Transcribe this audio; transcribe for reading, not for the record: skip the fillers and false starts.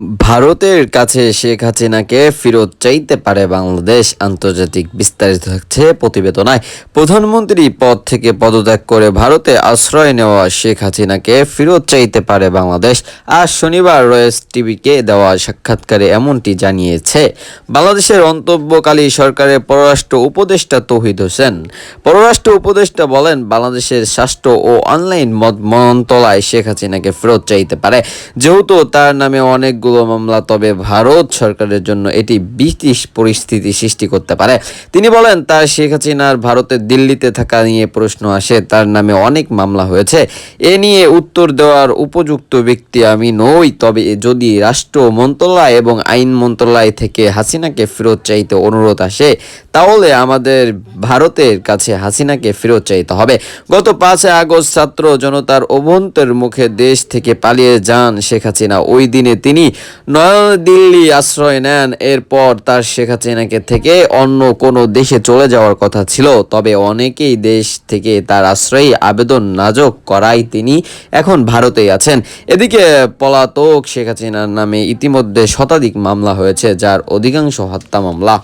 ভারতের কাছে শেখ হাসিনাকে ফেরত চাইতে পারে বাংলাদেশ। আন্তর্জাতিক বিস্তারিত থাকছে প্রতিবেদনায়। প্রধানমন্ত্রী পদ থেকে পদত্যাগ করে ভারতে আশ্রয় নেওয়া শেখ হাসিনাকে ফেরত চাইতে পারে বাংলাদেশ। আজ শনিবার রয়েস টিভিকে দেওয়া সাক্ষাৎকারে এমনটি জানিয়েছে বাংলাদেশের অন্তর্বর্তীকালীন সরকারের পররাষ্ট্র উপদেষ্টা তৌহিদ হোসেন। পররাষ্ট্র উপদেষ্টা বলেন, বাংলাদেশের স্বাস্থ্য ও অনলাইন মন্ত্রণালয় শেখ হাসিনাকে ফেরত চাইতে পারে, যেহেতু তার নামে অনেকগুলো মামলা। তবে ভারত সরকারের জন্য এটি বিশেষ পরিস্থিতি সৃষ্টি করতে পারে। তিনি বলেন, তার শেখ হাসিনার ভারতের দিল্লিতে থাকা নিয়ে প্রশ্ন আসে। তার নামে অনেক মামলা হয়েছে, এ নিয়ে উত্তর দেওয়ার উপযুক্ত ব্যক্তি আমি নই। তবে যদি রাষ্ট্র মন্ত্রণালয় এবং আইন মন্ত্রণালয় থেকে হাসিনাকে ফেরত চাইতে অনুরোধ আসে, তাহলে আমাদের ভারতের কাছে হাসিনাকে ফেরত চাইতে হবে। গত 5 আগস্ট ছাত্র জনতার অভ্যন্তরের মুখে দেশ থেকে পালিয়ে যান শেখ হাসিনা। ওই দিনে তিনি নয়াদিল্লি আশ্রয় নেন। এরপর তার শেখ হাসিনাকে থেকে অন্য কোনো দেশে চলে যাওয়ার কথা ছিল। তবে অনেকেই দেশ থেকে তার আশ্রয়ী আবেদন নাকচ করায় তিনি এখন ভারতেই আছেন। এদিকে পলাতক শেখ হাসিনার নামে ইতিমধ্যে শতাধিক মামলা হয়েছে, যার অধিকাংশ হত্যা মামলা।